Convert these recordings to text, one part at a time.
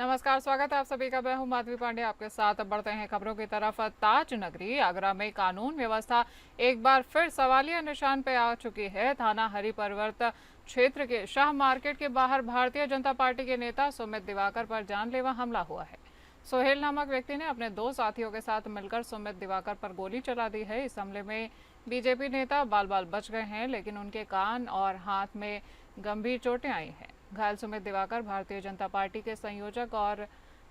नमस्कार, स्वागत है आप सभी का। मैं हूं माधवी पांडे, आपके साथ बढ़ते हैं खबरों की तरफ। ताज नगरी आगरा में कानून व्यवस्था एक बार फिर सवालिया निशान पे आ चुकी है। थाना हरिपर्वत क्षेत्र के शाह मार्केट के बाहर भारतीय जनता पार्टी के नेता सुमित दिवाकर पर जानलेवा हमला हुआ है। सोहेल नामक व्यक्ति ने अपने दो साथियों के साथ मिलकर सुमित दिवाकर पर गोली चला दी है। इस हमले में बीजेपी नेता बाल बाल बच गए हैं, लेकिन उनके कान और हाथ में गंभीर चोटें आई हैं। घायल सुमित दिवाकर भारतीय जनता पार्टी के संयोजक और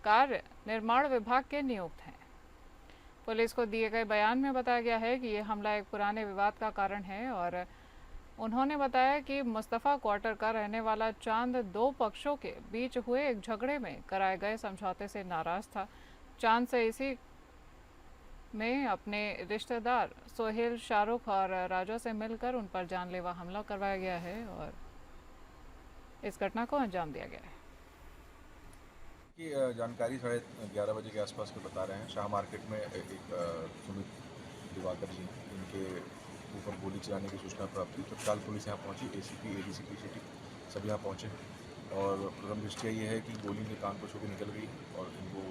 कार्य निर्माण विभाग के नियुक्त हैं। पुलिस को दिए गए बयान में बताया गया है कि यह हमला एक पुराने विवाद का कारण है और उन्होंने बताया कि मुस्तफ़ा क्वार्टर का रहने वाला चांद दो पक्षों के बीच हुए एक झगड़े में कराए गए समझौते से नाराज था। चांद से इसी में अपने रिश्तेदार सोहेल, शाहरुख और राजा से मिलकर उन पर जानलेवा हमला करवाया गया है और इस घटना को अंजाम दिया गया है। की जानकारी 11:30 बजे के आसपास के बता रहे हैं। शाह मार्केट में एक सुमित दिवाकर जी, इनके ऊपर गोली चलाने की सूचना प्राप्त हुई। तत्काल पुलिस यहाँ पहुंची, एसीपी, एडीसीपी सिटी सब यहाँ पहुंचे और प्रथम दृष्टया ये है कि गोली इनके कान को छू के निकल गई और इनको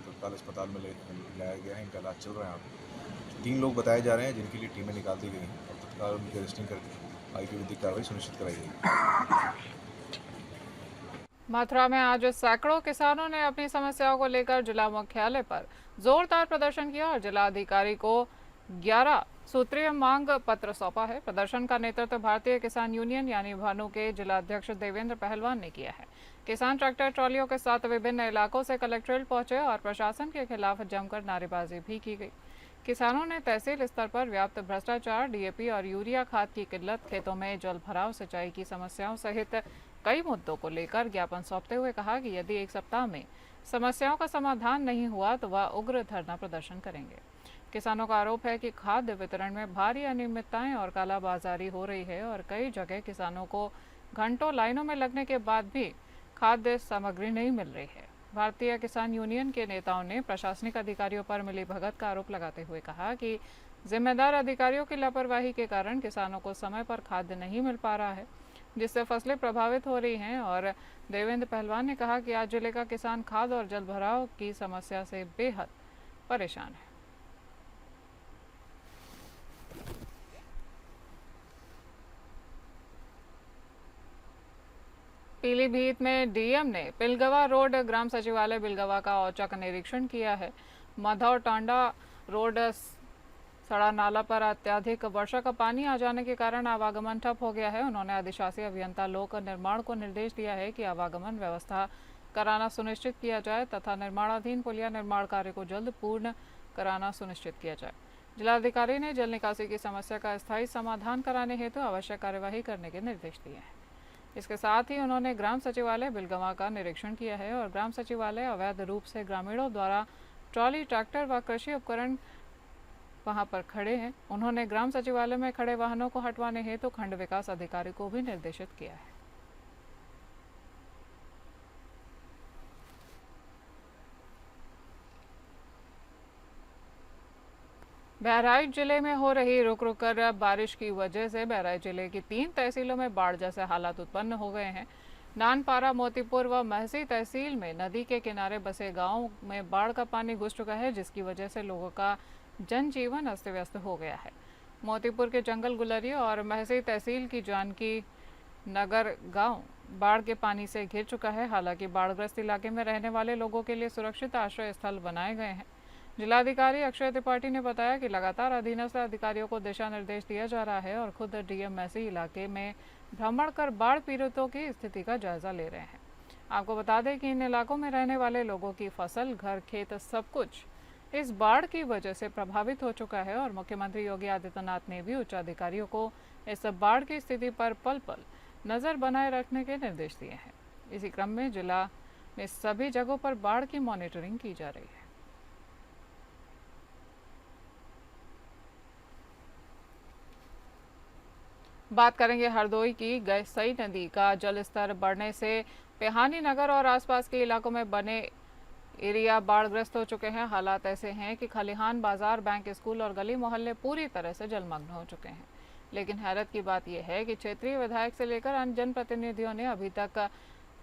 तत्काल अस्पताल में लाया गया है। इनका इलाज चल रहा है। यहाँ 3 लोग बताए जा रहे हैं जिनके लिए टीमें निकाल दी गई हैं और तत्काल उनकी अरेस्टिंग करके आगे की विधिक कार्रवाई सुनिश्चित कराई गई। मथुरा में आज सैकड़ों किसानों ने अपनी समस्याओं को लेकर जिला मुख्यालय पर जोरदार प्रदर्शन किया और जिला अधिकारी को 11 सूत्रीय मांग पत्र सौंपा है। प्रदर्शन का नेतृत्व भारतीय किसान यूनियन यानी भानु के जिला अध्यक्ष देवेंद्र पहलवान ने किया है। किसान ट्रैक्टर ट्रॉलियों के साथ विभिन्न इलाकों से कलेक्ट्रेट पहुंचे और प्रशासन के खिलाफ जमकर नारेबाजी भी की गई। किसानों ने तहसील स्तर पर व्याप्त भ्रष्टाचार, डीएपी और यूरिया खाद की किल्लत, खेतों में जल भराव, सिंचाई की समस्याओं सहित कई मुद्दों को लेकर ज्ञापन सौंपते हुए कहा कि यदि एक सप्ताह में समस्याओं का समाधान नहीं हुआ तो वह उग्र धरना प्रदर्शन करेंगे। किसानों का आरोप है कि खाद्य वितरण में भारी अनियमितताएं और कालाबाजारी हो रही है और कई जगह किसानों को घंटों लाइनों में लगने के बाद भी खाद्य सामग्री नहीं मिल रही है। भारतीय किसान यूनियन के नेताओं ने प्रशासनिक अधिकारियों पर मिलीभगत का आरोप लगाते हुए कहा कि जिम्मेदार अधिकारियों की लापरवाही के कारण किसानों को समय पर खाद्य नहीं मिल पा रहा है, जिससे फसलें प्रभावित हो रही हैं। और देवेंद्र पहलवान ने कहा कि आज जिले का किसान खाद और जल भराव की समस्या से बेहद परेशान है। पीलीभीत में डीएम ने पिलगवा रोड ग्राम सचिवालय बिलगवा का औचक निरीक्षण किया है। मधौ टांडा रोड सड़ा नाला पर अत्यधिक वर्षा का पानी आ जाने के कारण आवागमन ठप हो गया है। उन्होंने अधिशासी अभियंता लोक निर्माण को निर्देश दिया है कि आवागमन व्यवस्था कराना सुनिश्चित किया जाए तथा निर्माणाधीन पुलिया निर्माण कार्य को जल्द पूर्ण कराना सुनिश्चित किया जाए। जिलाधिकारी ने जल निकासी की समस्या का स्थायी समाधान कराने हेतु आवश्यक कार्यवाही करने के निर्देश दिए हैं। इसके साथ ही उन्होंने ग्राम सचिवालय बिलगवा का निरीक्षण किया है और ग्राम सचिवालय अवैध रूप से ग्रामीणों द्वारा ट्रॉली, ट्रैक्टर व कृषि उपकरण वहां पर खड़े हैं। उन्होंने ग्राम सचिवालय में खड़े वाहनों को हटवाने हेतु खंड विकास अधिकारी को भी निर्देशित किया है। बहराइच जिले में हो रही रुक रुक कर बारिश की वजह से बहराइच जिले की 3 तहसीलों में बाढ़ जैसे हालात उत्पन्न हो गए हैं। नानपारा, मोतीपुर व महसी तहसील में नदी के किनारे बसे गांव में बाढ़ का पानी घुस चुका है, जिसकी वजह से लोगों का जनजीवन अस्त व्यस्त हो गया है। मोतीपुर के जंगल गुलरिया और महसी तहसील की जानकी नगर गांव बाढ़ के पानी से घिर चुका है। हालांकि बाढ़ग्रस्त इलाके में रहने वाले लोगों के लिए सुरक्षित आश्रय स्थल बनाए गए हैं। जिलाधिकारी अक्षय त्रिपाठी ने बताया कि लगातार अधीनस्थ अधिकारियों को दिशा निर्देश दिया जा रहा है और खुद डीएम महसी इलाके में भ्रमण कर बाढ़ पीड़ितों की स्थिति का जायजा ले रहे हैं। आपको बता दें कि इन इलाकों में रहने वाले लोगों की फसल, घर, खेत सब कुछ इस बाढ़ की वजह से प्रभावित हो चुका है और मुख्यमंत्री योगी आदित्यनाथ ने भी उच्च अधिकारियों को इस बाढ़ की स्थिति पर पल पल नजर बनाए रखने के निर्देश दिए हैं। इसी क्रम में जिला में सभी जगहों पर बाढ़ की मॉनिटरिंग की जा रही है। बात करेंगे हरदोई की। गैसई नदी का जलस्तर बढ़ने से पेहानी नगर और आसपास के इलाकों में बने एरिया बाढ़ग्रस्त हो चुके हैं। हालात ऐसे हैं कि खलिहान, बाजार, बैंक, स्कूल और गली मोहल्ले पूरी तरह से जलमग्न हो चुके हैं। लेकिन हैरत की बात यह है कि क्षेत्रीय विधायक से लेकर अन्य जनप्रतिनिधियों ने अभी तक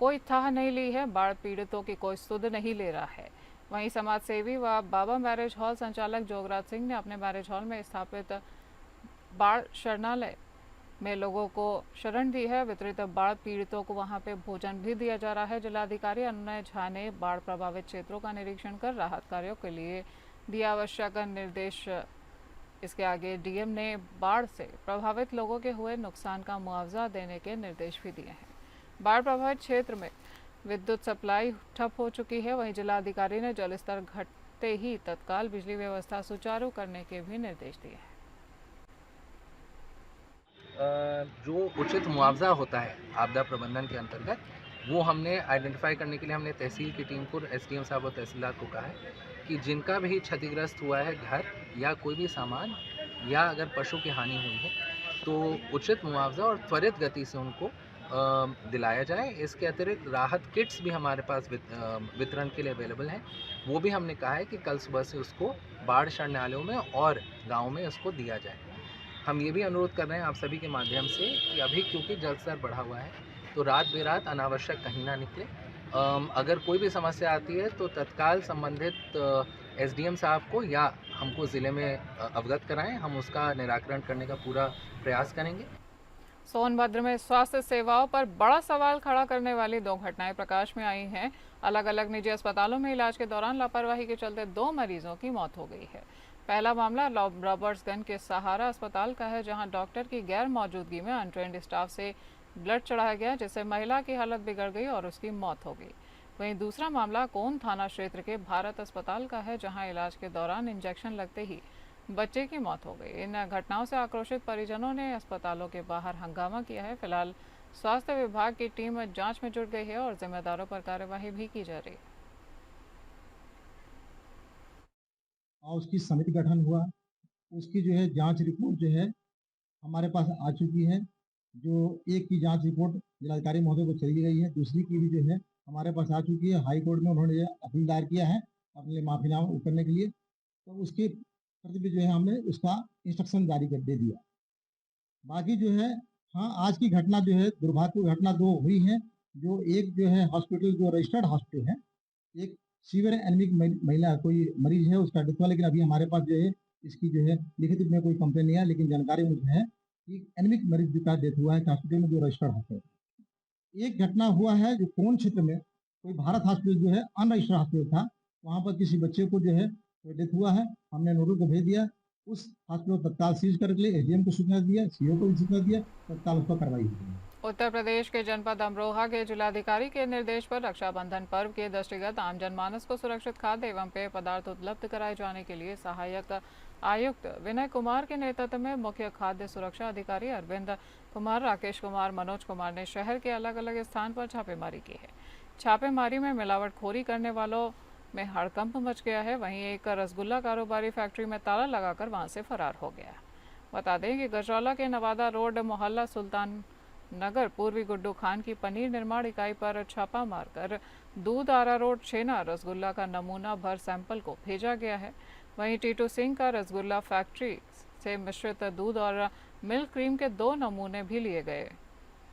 कोई थाह नहीं ली है, बाढ़ पीड़ितों की कोई सुध नहीं ले रहा है। वहीं समाज सेवी व बाबा मैरिज हॉल संचालक जोगराज सिंह ने अपने मैरिज हॉल में स्थापित बाढ़ शरणालय में लोगों को शरण दी है। वितरित बाढ़ पीड़ितों को वहां पे भोजन भी दिया जा रहा है। जिलाधिकारी अनुनय झा ने बाढ़ प्रभावित क्षेत्रों का निरीक्षण कर राहत कार्यों के लिए दिया आवश्यक निर्देश। इसके आगे डीएम ने बाढ़ से प्रभावित लोगों के हुए नुकसान का मुआवजा देने के निर्देश भी दिए हैं। बाढ़ प्रभावित क्षेत्र में विद्युत सप्लाई ठप हो चुकी है। वहीं जिलाधिकारी ने जलस्तर घटते ही तत्काल बिजली व्यवस्था सुचारू करने के भी निर्देश दिए हैं। जो उचित मुआवजा होता है आपदा प्रबंधन के अंतर्गत, वो हमने आइडेंटिफाई करने के लिए हमने तहसील की टीम को, एसडीएम साहब और तहसीलदार को कहा है कि जिनका भी क्षतिग्रस्त हुआ है घर या कोई भी सामान या अगर पशु की हानि हुई है तो उचित मुआवजा और त्वरित गति से उनको दिलाया जाए। इसके अतिरिक्त राहत किट्स भी हमारे पास वितरण के लिए अवेलेबल हैं। वो भी हमने कहा है कि कल सुबह से उसको बाढ़ शरणालयों में और गाँव में उसको दिया जाए। हम ये भी अनुरोध कर रहे हैं आप सभी के माध्यम से कि अभी क्योंकि जल स्तर बढ़ा हुआ है तो रात बेरात अनावश्यक कहीं ना निकले। अगर कोई भी समस्या आती है तो तत्काल संबंधित एसडीएम साहब को या हमको ज़िले में अवगत कराएं, हम उसका निराकरण करने का पूरा प्रयास करेंगे। सोनभद्र में स्वास्थ्य सेवाओं पर बड़ा सवाल खड़ा करने वाली 2 घटनाएं प्रकाश में आई हैं। अलग अलग निजी अस्पतालों में इलाज के दौरान लापरवाही के चलते 2 मरीजों की मौत हो गई है। पहला मामला रॉबर्ट्सगंज के सहारा अस्पताल का है, जहां डॉक्टर की गैर मौजूदगी में अनट्रेंड स्टाफ से ब्लड चढ़ाया गया, जिससे महिला की हालत बिगड़ गई और उसकी मौत हो गई। वहीं दूसरा मामला कोन थाना क्षेत्र के भारत अस्पताल का है, जहां इलाज के दौरान इंजेक्शन लगते ही बच्चे की मौत हो गई। इन घटनाओं से आक्रोशित परिजनों ने अस्पतालों के बाहर हंगामा किया है। फिलहाल स्वास्थ्य विभाग की टीम जांच में जुट गई है और जिम्मेदारों पर कार्यवाही भी की जा रही है। और उसकी समिति गठन हुआ, उसकी जो है जांच रिपोर्ट जो है हमारे पास आ चुकी है। जो एक की जांच रिपोर्ट जिलाधिकारी महोदय को चली गई है, दूसरी की भी जो है हमारे पास आ चुकी है। हाई कोर्ट में उन्होंने अपील दायर किया है अपने माफीनामा करने के लिए, तो उसके प्रति भी जो है हमने उसका इंस्ट्रक्शन जारी कर दे दिया। बाकी जो है, हाँ, आज की घटना जो है दुर्भाग्यपूर्ण घटना 2 हुई है। जो एक जो है हॉस्पिटल, जो रजिस्टर्ड हॉस्पिटल है, एक सीवियर एनीमिक महिला कोई मरीज है, उसका डेथ हुआ, लेकिन अभी हमारे पास जो है इसकी जो है लिखित रूप में कोई कंप्लेन नहीं है, लेकिन जानकारी मुझे है कि एनीमिक मरीज का डेथ हुआ है हॉस्पिटल में, जो रजिस्टर्ड हॉस्पिटल। एक घटना हुआ है जो कोन क्षेत्र में कोई भारत हॉस्पिटल जो है अनरजिस्टर्ड हॉस्पिटल था, वहाँ पर किसी बच्चे को जो है डेथ हुआ है। हमने नोडल को भेज दिया, उस हॉस्पिटल को तत्काल सीज करने के लिए एसडीएम को सूचना दिया, सीओ को भी सूचना दिया, तत्काल उस पर कार्रवाई हुई। उत्तर प्रदेश के जनपद अमरोहा के जिलाधिकारी के निर्देश पर रक्षाबंधन पर्व के दृष्टिगत आम जनमानस को सुरक्षित खाद्य एवं पेय पदार्थ उपलब्ध कराए जाने के लिए सहायक आयुक्त विनय कुमार के नेतृत्व में मुख्य खाद्य सुरक्षा अधिकारी अरविंद कुमार, राकेश कुमार, मनोज कुमार ने शहर के अलग अलग स्थान पर छापेमारी की है। छापेमारी में मिलावटखोरी करने वालों में हड़कंप मच गया है। वहीं एक रसगुल्ला कारोबारी फैक्ट्री में ताला लगाकर वहां से फरार हो गया। बता दें कि गजरौला के नवादा रोड मोहल्ला सुल्तान नगर पूर्वी गुड्डू खान की पनीर निर्माण इकाई पर छापा मारकर दूध आरा रोड छेना रसगुल्ला का नमूना भर सैंपल को भेजा गया है। वहीं टीटू सिंह का रसगुल्ला फैक्ट्री से मिश्रित दूध और मिल्क क्रीम के 2 नमूने भी लिए गए।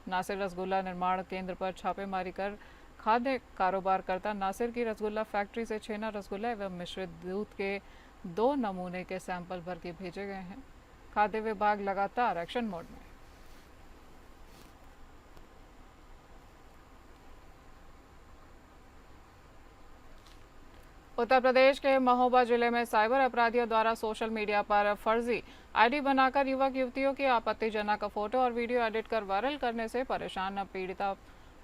नासिर रसगुल्ला निर्माण केंद्र पर छापेमारी कर खाद्य कारोबार करता नासिर की रसगुल्ला फैक्ट्री से छेना रसगुल्ला एवं मिश्रित दूध के 2 नमूने के सैंपल भर के भेजे गए हैं। खाद्य विभाग लगातार एक्शन मोड में। उत्तर प्रदेश के महोबा जिले में साइबर अपराधियों द्वारा सोशल मीडिया पर फर्जी आईडी बनाकर युवक युवतियों की आपत्तिजनक फोटो और वीडियो एडिट कर वायरल करने से परेशान पीड़िता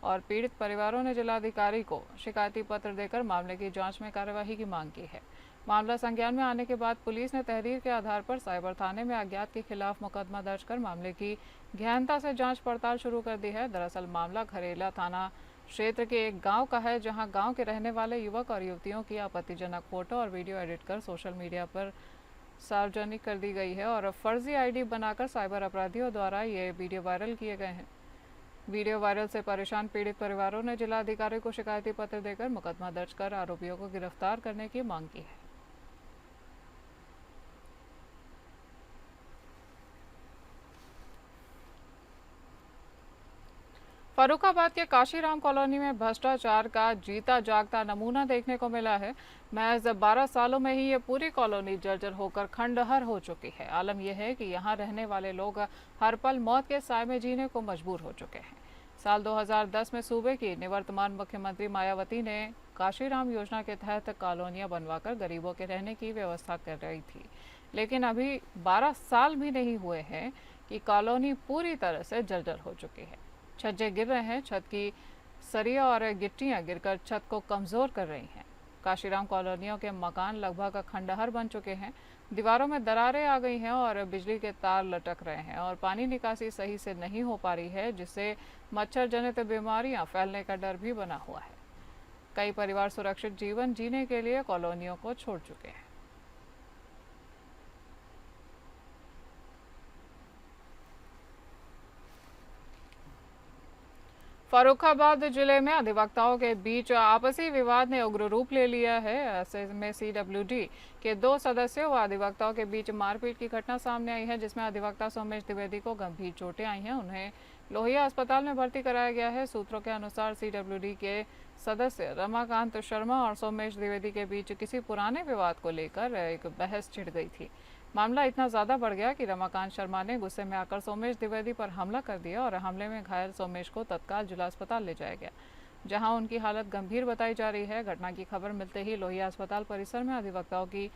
और पीड़ित परिवारों ने जिलाधिकारी को शिकायती पत्र देकर मामले की जांच में कार्यवाही की मांग की है। मामला संज्ञान में आने के बाद पुलिस ने तहरीर के आधार पर साइबर थाने में अज्ञात के खिलाफ मुकदमा दर्ज कर मामले की गहनता से जाँच पड़ताल शुरू कर दी है। दरअसल मामला खरेला थाना क्षेत्र के एक गांव का है, जहां गांव के रहने वाले युवक और युवतियों की आपत्तिजनक फोटो और वीडियो एडिट कर सोशल मीडिया पर सार्वजनिक कर दी गई है और फर्जी आईडी बनाकर साइबर अपराधियों द्वारा ये वीडियो वायरल किए गए हैं। वीडियो वायरल से परेशान पीड़ित परिवारों ने जिलाधिकारी को शिकायती पत्र देकर मुकदमा दर्ज कर आरोपियों को गिरफ्तार करने की मांग की है। फर्रुखाबाद के काशीराम कॉलोनी में भ्रष्टाचार का जीता जागता नमूना देखने को मिला है। महज 12 सालों में ही ये पूरी कॉलोनी जर्जर होकर खंडहर हो चुकी है। आलम यह है कि यहाँ रहने वाले लोग हर पल मौत के साए में जीने को मजबूर हो चुके हैं। साल 2010 में सूबे की निवर्तमान मुख्यमंत्री मायावती ने काशीराम योजना के तहत कॉलोनियां बनवाकर गरीबों के रहने की व्यवस्था कर रही थी, लेकिन अभी 12 साल भी नहीं हुए हैं कि कॉलोनी पूरी तरह से जर्जर हो चुकी है। छज्जे गिर रहे हैं, छत की सरिया और गिट्टियां गिरकर छत को कमजोर कर रही हैं। काशीराम कॉलोनियों के मकान लगभग खंडहर बन चुके हैं। दीवारों में दरारें आ गई हैं और बिजली के तार लटक रहे हैं और पानी निकासी सही से नहीं हो पा रही है, जिससे मच्छर जनित बीमारियां फैलने का डर भी बना हुआ है। कई परिवार सुरक्षित जीवन जीने के लिए कॉलोनियों को छोड़ चुके हैं। फर्रुखाबाद जिले में अधिवक्ताओं के बीच आपसी विवाद ने उग्र रूप ले लिया है। ऐसे में सीडब्ल्यूडी के 2 सदस्यों व अधिवक्ताओं के बीच मारपीट की घटना सामने आई है, जिसमें अधिवक्ता सोमेश द्विवेदी को गंभीर चोटें आई हैं। उन्हें लोहिया अस्पताल में भर्ती कराया गया है। सूत्रों के अनुसार सीडब्ल्यूडी के सदस्य रमाकांत शर्मा और सोमेश द्विवेदी के बीच किसी पुराने विवाद को लेकर एक बहस छिड़ गई थी। मामला इतना ज़्यादा बढ़ गया कि रमाकांत शर्मा ने गुस्से में आकर सोमेश द्विवेदी पर हमला कर दिया और हमले में घायल सोमेश को तत्काल जिला अस्पताल ले जाया गया, जहां उनकी हालत गंभीर बताई जा रही है। घटना की खबर मिलते ही लोहिया अस्पताल परिसर में अधिवक्ताओं की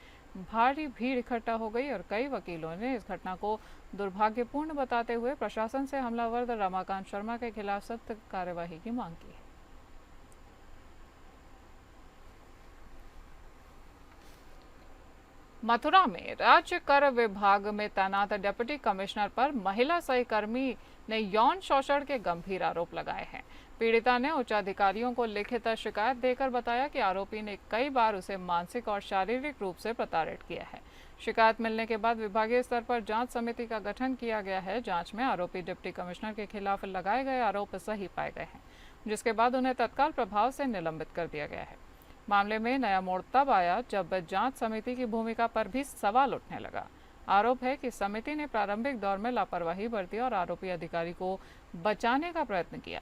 भारी भीड़ इकट्ठा हो गई और कई वकीलों ने इस घटना को दुर्भाग्यपूर्ण बताते हुए प्रशासन से हमलावर रमाकांत शर्मा के खिलाफ सख्त कार्यवाही की मांग की है। मथुरा में राज्य कर विभाग में तैनात डिप्टी कमिश्नर पर महिला सहकर्मी ने यौन शोषण के गंभीर आरोप लगाए हैं। पीड़िता ने उच्च अधिकारियों को लिखित शिकायत देकर बताया कि आरोपी ने कई बार उसे मानसिक और शारीरिक रूप से प्रताड़ित किया है। शिकायत मिलने के बाद विभागीय स्तर पर जांच समिति का गठन किया गया है। जांच में आरोपी डिप्टी कमिश्नर के खिलाफ लगाए गए आरोप सही पाए गए हैं, जिसके बाद उन्हें तत्काल प्रभाव से निलंबित कर दिया गया है। मामले में नया मोड़ तब आया जब जांच समिति की भूमिका पर भी सवाल उठने लगा। आरोप है कि समिति ने प्रारंभिक दौर में लापरवाही बरती और आरोपी अधिकारी को बचाने का प्रयत्न किया।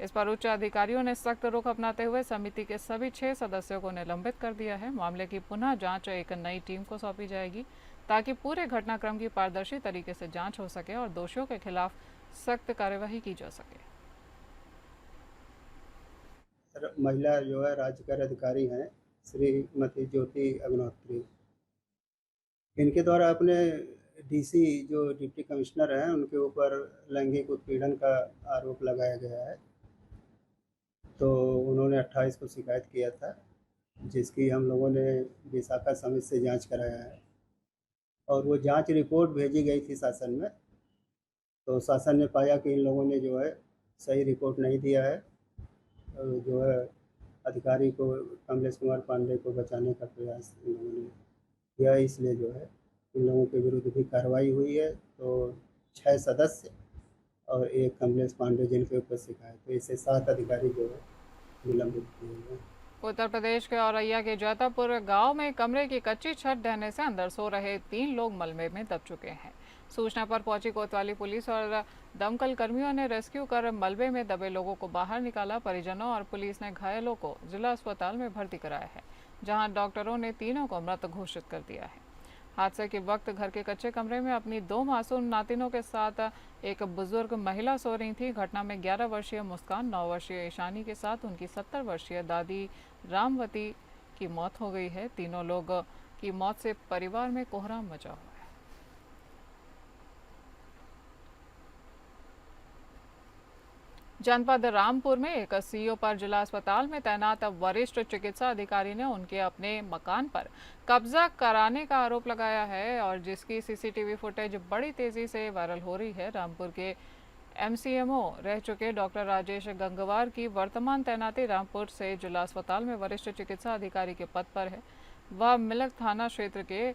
इस पर उच्च अधिकारियों ने सख्त रुख अपनाते हुए समिति के सभी 6 सदस्यों को निलंबित कर दिया है। मामले की पुनः जांच एक नई टीम को सौंपी जाएगी, ताकि पूरे घटनाक्रम की पारदर्शी तरीके से जांच हो सके और दोषियों के खिलाफ सख्त कार्यवाही की जा सके। महिला जो है राज्य कर अधिकारी हैं श्रीमती ज्योति अग्निहोत्री, इनके द्वारा अपने डीसी जो डिप्टी कमिश्नर हैं उनके ऊपर लैंगिक उत्पीड़न का आरोप लगाया गया है। तो उन्होंने 28 को शिकायत किया था, जिसकी हम लोगों ने विशाखा समिति से जांच कराया है और वो जांच रिपोर्ट भेजी गई थी शासन में। तो शासन ने पाया कि इन लोगों ने जो है सही रिपोर्ट नहीं दिया है, जो है अधिकारी को कमलेश कुमार पांडे को बचाने का प्रयास इन लोगों ने किया, इसलिए जो है इन लोगों के विरुद्ध भी कार्रवाई हुई है। तो 6 सदस्य और 1 कमलेश पांडे जिनके ऊपर शिकायत, तो इससे 7 अधिकारी जो है निलंबित किए गए। उत्तर प्रदेश के औरैया के जैतापुर गांव में कमरे की कच्ची छत ढहने से अंदर सो रहे 3 लोग मलबे में दब चुके हैं। सूचना पर पहुंची कोतवाली पुलिस और दमकल कर्मियों ने रेस्क्यू कर मलबे में दबे लोगों को बाहर निकाला। परिजनों और पुलिस ने घायलों को जिला अस्पताल में भर्ती कराया है, जहां डॉक्टरों ने तीनों को मृत घोषित कर दिया है। हादसे के वक्त घर के कच्चे कमरे में अपनी 2 मासूम नातिनों के साथ एक बुजुर्ग महिला सो रही थी। घटना में 11 वर्षीय मुस्कान, 9 वर्षीय ईशानी के साथ उनकी 70 वर्षीय दादी रामवती की मौत हो गई है। तीनों लोग की मौत से परिवार में कोहराम मचा हुआ है। जनपद रामपुर में एक सीईओ पर जिला अस्पताल में तैनात वरिष्ठ चिकित्सा अधिकारी ने उनके अपने मकान पर कब्जा कराने का आरोप लगाया है और जिसकी सीसीटीवी फुटेज बड़ी तेजी से वायरल हो रही है। रामपुर के एमसीएमओ रह चुके डॉक्टर राजेश गंगवार की वर्तमान तैनाती रामपुर से जिला अस्पताल में वरिष्ठ चिकित्सा अधिकारी के पद पर है। वह मिलक थाना क्षेत्र के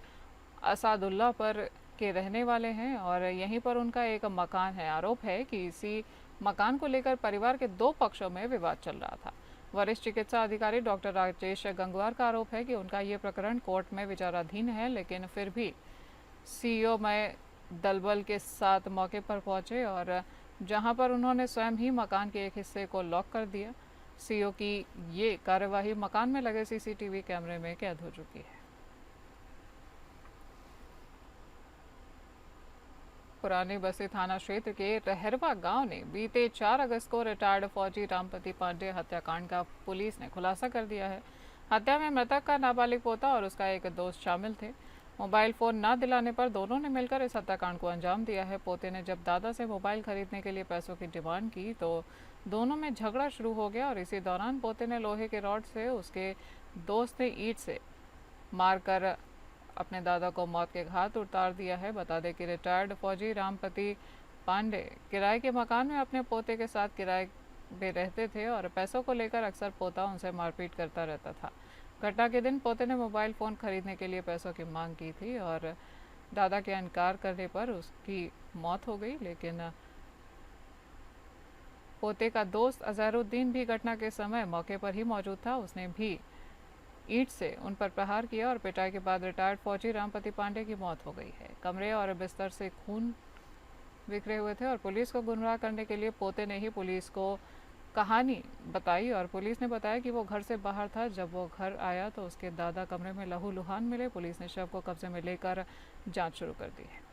असादुल्ला पर के रहने वाले हैं और यहीं पर उनका एक मकान है। आरोप है कि इसी मकान को लेकर परिवार के 2 पक्षों में विवाद चल रहा था। वरिष्ठ चिकित्सा अधिकारी डॉक्टर राजेश गंगवार का आरोप है कि उनका ये प्रकरण कोर्ट में विचाराधीन है, लेकिन फिर भी सीईओ में दलबल के साथ मौके पर पहुंचे और जहां पर उन्होंने स्वयं ही मकान के एक हिस्से को लॉक कर दिया। सीओ की ये कार्यवाही मकान में लगे सीसीटीवी कैमरे में कैद हो चुकी है। पुरानी बस्ती थाना क्षेत्र के रहरवा गांव ने बीते 4 अगस्त को रिटायर्ड फौजी रामपति पांडे हत्याकांड का पुलिस ने खुलासा कर दिया है। हत्या में मृतक का नाबालिग पोता और उसका एक दोस्त शामिल थे। मोबाइल फोन न दिलाने पर दोनों ने मिलकर इस हत्याकांड को अंजाम दिया है। पोते ने जब दादा से मोबाइल खरीदने के लिए पैसों की डिमांड की तो दोनों में झगड़ा शुरू हो गया और इसी दौरान पोते ने लोहे के रॉड से उसके दोस्त ने ईंट से मारकर अपने दादा को मौत के घाट उतार दिया है। बता दें कि रिटायर्ड फौजी रामपति पांडे किराए के मकान में अपने पोते के साथ किराए पे रहते थे और पैसों को लेकर अक्सर पोता उनसे मारपीट करता रहता था। घटना के दिन पोते ने मोबाइल फ़ोन खरीदने के लिए पैसों की मांग की थी और दादा के इनकार करने पर उसकी मौत हो गई, लेकिन पोते का दोस्त अजहरुद्दीन भी घटना के समय मौके पर ही मौजूद था। उसने भी ईंट से उन पर प्रहार किया और पिटाई के बाद रिटायर्ड फौजी रामपति पांडे की मौत हो गई है। कमरे और बिस्तर से खून बिखरे हुए थे और पुलिस को गुमराह करने के लिए पोते ने ही पुलिस को कहानी बताई और पुलिस ने बताया कि वो घर से बाहर था। जब वो घर आया तो उसके दादा कमरे में लहूलुहान मिले। पुलिस ने शव को कब्जे में लेकर जांच शुरू कर दी है।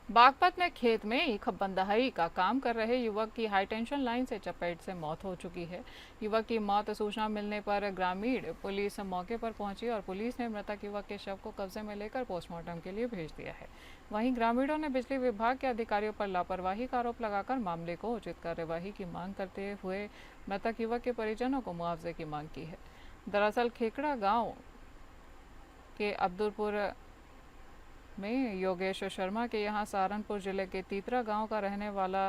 बागपत में खेत में ईख बंधाई का काम कर रहे युवक की हाईटेंशन लाइन से चपेट से मौत हो चुकी है। युवक की मौत सूचना मिलने पर ग्रामीण पुलिस मौके पर पहुंची और पुलिस ने मृतक युवक के शव को कब्जे में लेकर पोस्टमार्टम के लिए भेज दिया है। वहीं ग्रामीणों ने बिजली विभाग के अधिकारियों पर लापरवाही का आरोप लगाकर मामले को उचित कार्यवाही की मांग करते हुए मृतक युवक के परिजनों को मुआवजे की मांग की है। दरअसल खेकड़ा गाँव के अब्दुलपुर में योगेश शर्मा के यहाँ सहारनपुर जिले के तीतरा गांव का रहने वाला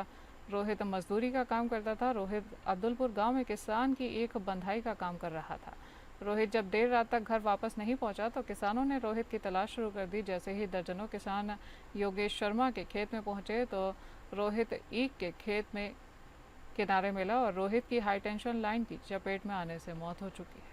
रोहित मजदूरी का काम करता था। रोहित अब्दुलपुर गांव में किसान की ईख बंधाई का काम कर रहा था। रोहित जब देर रात तक घर वापस नहीं पहुंचा तो किसानों ने रोहित की तलाश शुरू कर दी। जैसे ही दर्जनों किसान योगेश शर्मा के खेत में पहुंचे तो रोहित ईख के खेत में किनारे मिला और रोहित की हाईटेंशन लाइन की चपेट में आने से मौत हो चुकी है।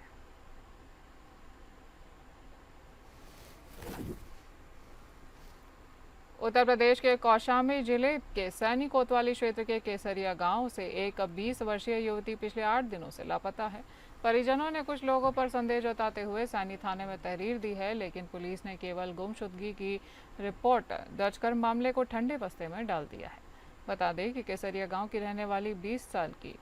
उत्तर प्रदेश के कौशाम्बी जिले के सैनी कोतवाली क्षेत्र के केसरिया गांव से एक 20 वर्षीय युवती पिछले 8 दिनों से लापता है। परिजनों ने कुछ लोगों पर संदेह जताते हुए सैनी थाने में तहरीर दी है, लेकिन पुलिस ने केवल गुमशुदगी की रिपोर्ट दर्ज कर मामले को ठंडे बस्ते में डाल दिया है। बता दें कि केसरिया गाँव की रहने वाली 20 साल की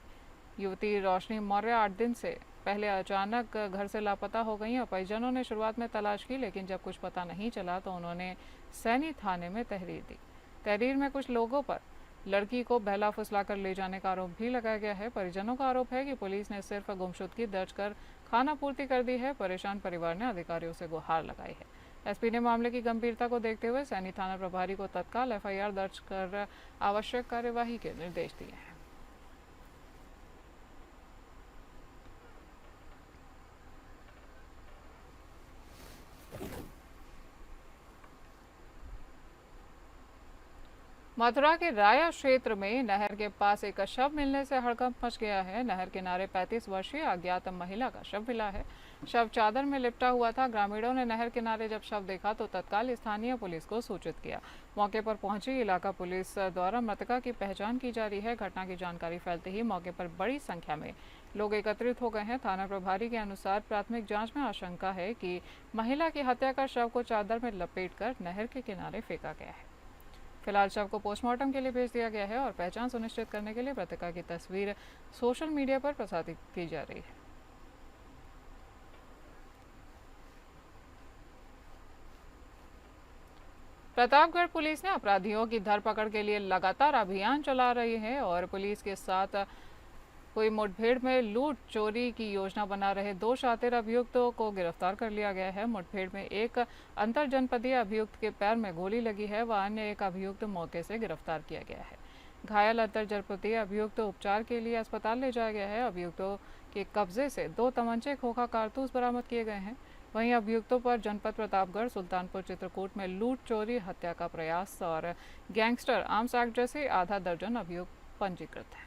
युवती रोशनी मौर्य 8 दिन से पहले अचानक घर से लापता हो गई और परिजनों ने शुरुआत में तलाश की, लेकिन जब कुछ पता नहीं चला तो उन्होंने सैनी थाने में तहरीर दी। तहरीर में कुछ लोगों पर लड़की को बहला फुसलाकर ले जाने का आरोप भी लगाया गया है। परिजनों का आरोप है कि पुलिस ने सिर्फ गुमशुदगी दर्ज कर खाना पूर्ति कर दी है। परेशान परिवार ने अधिकारियों से गुहार लगाई है। एसपी ने मामले की गंभीरता को देखते हुए सैनी थाना प्रभारी को तत्काल एफआईआर दर्ज कर आवश्यक कार्यवाही के निर्देश दिए हैं। मथुरा के राया क्षेत्र में नहर के पास एक शव मिलने से हड़कंप मच गया है। नहर किनारे 35 वर्षीय अज्ञात महिला का शव मिला है। शव चादर में लिपटा हुआ था। ग्रामीणों ने नहर किनारे जब शव देखा तो तत्काल स्थानीय पुलिस को सूचित किया। मौके पर पहुंची इलाका पुलिस द्वारा मृतका की पहचान की जा रही है। घटना की जानकारी फैलते ही मौके पर बड़ी संख्या में लोग एकत्रित हो गए हैं। थाना प्रभारी के अनुसार प्राथमिक जाँच में आशंका है कि महिला की हत्या कर शव को चादर में लपेटकर नहर के किनारे फेंका गया है। फिलहाल शव को पोस्टमार्टम के लिए भेज दिया गया है और पहचान सुनिश्चित करने के लिए मृतका की तस्वीर सोशल मीडिया पर प्रसारित की जा रही है। प्रतापगढ़ पुलिस ने अपराधियों की धरपकड़ के लिए लगातार अभियान चला रही है और पुलिस के साथ हुई मुठभेड़ में लूट चोरी की योजना बना रहे 2 शातिर अभियुक्तों को गिरफ्तार कर लिया गया है। मुठभेड़ में एक अंतर जनपदीय अभियुक्त के पैर में गोली लगी है व अन्य एक अभियुक्त मौके से गिरफ्तार किया गया है। घायल अंतर जनपदीय अभियुक्त उपचार के लिए अस्पताल ले जाया गया है। अभियुक्तों के कब्जे से 2 तमंचे, खोखा, कारतूस बरामद किए गए हैं। वहीं अभियुक्तों पर जनपद प्रतापगढ़, सुल्तानपुर, चित्रकूट में लूट, चोरी, हत्या का प्रयास और गैंगस्टर आर्म्स एक्ट जैसे आधा दर्जन अभियुक्त पंजीकृत हैं।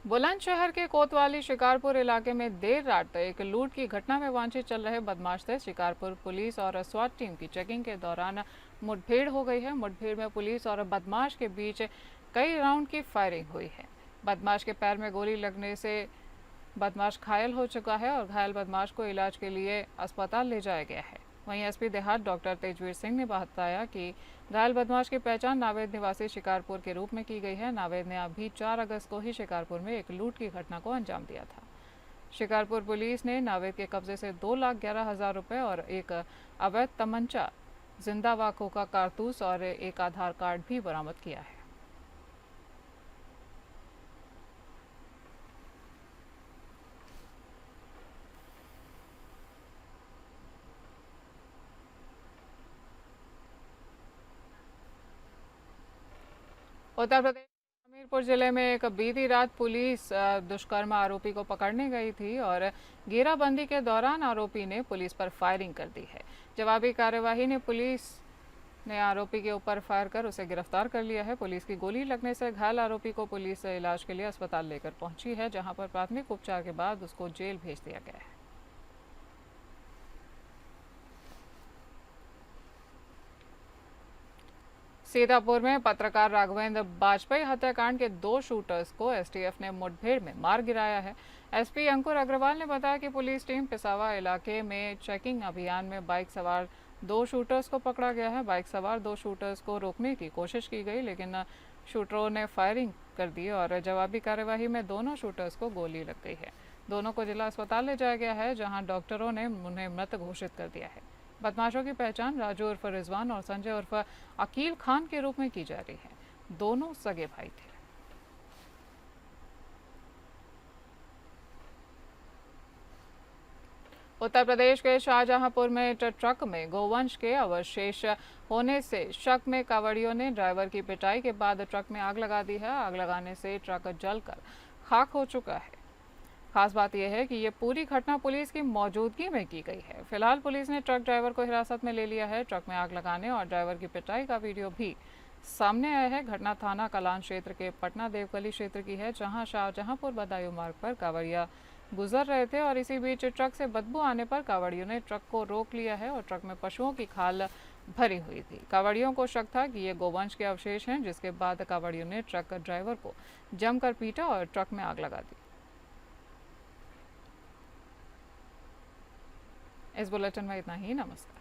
बुलंदशहर के कोतवाली शिकारपुर इलाके में देर रात एक लूट की घटना में वांछित चल रहे बदमाश थे। शिकारपुर पुलिस और स्वाट टीम की चेकिंग के दौरान मुठभेड़ हो गई है। मुठभेड़ में पुलिस और बदमाश के बीच कई राउंड की फायरिंग हुई है। बदमाश के पैर में गोली लगने से बदमाश घायल हो चुका है और घायल बदमाश को इलाज के लिए अस्पताल ले जाया गया है। वहीं एसपी देहात डॉक्टर तेजवीर सिंह ने बताया कि घायल बदमाश की पहचान नावेद निवासी शिकारपुर के रूप में की गई है। नावेद ने अभी 4 अगस्त को ही शिकारपुर में एक लूट की घटना को अंजाम दिया था। शिकारपुर पुलिस ने नावेद के कब्जे से 2,11,000 रुपये और एक अवैध तमंचा, जिंदा व खोखा कारतूस और एक आधार कार्ड भी बरामद किया है। उत्तर प्रदेश के हमीरपुर जिले में एक बीती रात पुलिस दुष्कर्म आरोपी को पकड़ने गई थी और घेराबंदी के दौरान आरोपी ने पुलिस पर फायरिंग कर दी है। जवाबी कार्यवाही ने पुलिस ने आरोपी के ऊपर फायर कर उसे गिरफ्तार कर लिया है। पुलिस की गोली लगने से घायल आरोपी को पुलिस इलाज के लिए अस्पताल लेकर पहुंची है, जहां पर प्राथमिक उपचार के बाद उसको जेल भेज दिया गया है। सीतापुर में पत्रकार राघवेंद्र बाजपेयी हत्याकांड के 2 शूटर्स को एसटीएफ ने मुठभेड़ में मार गिराया है। एसपी अंकुर अग्रवाल ने बताया कि पुलिस टीम पिसावा इलाके में चेकिंग अभियान में बाइक सवार 2 शूटर्स को पकड़ा गया है। बाइक सवार 2 शूटर्स को रोकने की कोशिश की गई, लेकिन शूटरों ने फायरिंग कर दी और जवाबी कार्यवाही में दोनों शूटर्स को गोली लग गई है। दोनों को जिला अस्पताल ले जाया गया है, जहाँ डॉक्टरों ने उन्हें मृत घोषित कर दिया है। बदमाशों की पहचान राजू उर्फ रिजवान और संजय उर्फ अकील खान के रूप में की जा रही है। दोनों सगे भाई थे। उत्तर प्रदेश के शाहजहांपुर में ट्रक में गोवंश के अवशेष होने से शक में कांवड़ियों ने ड्राइवर की पिटाई के बाद ट्रक में आग लगा दी है। आग लगाने से ट्रक जलकर खाक हो चुका है। खास बात यह है कि ये पूरी घटना पुलिस की मौजूदगी में की गई है। फिलहाल पुलिस ने ट्रक ड्राइवर को हिरासत में ले लिया है। ट्रक में आग लगाने और ड्राइवर की पिटाई का वीडियो भी सामने आया है। घटना थाना कलान क्षेत्र के पटना देवकली क्षेत्र की है, जहां शाहजहांपुर बदायूं मार्ग पर कांवड़िया गुजर रहे थे और इसी बीच ट्रक से बदबू आने पर कांवड़ियों ने ट्रक को रोक लिया है और ट्रक में पशुओं की खाल भरी हुई थी। कांवड़ियों को शक था कि ये गोवंश के अवशेष हैं, जिसके बाद कांवड़ियों ने ट्रक ड्राइवर को जमकर पीटा और ट्रक में आग लगा दी। इस बुलेटिन में इतना ही। नमस्कार।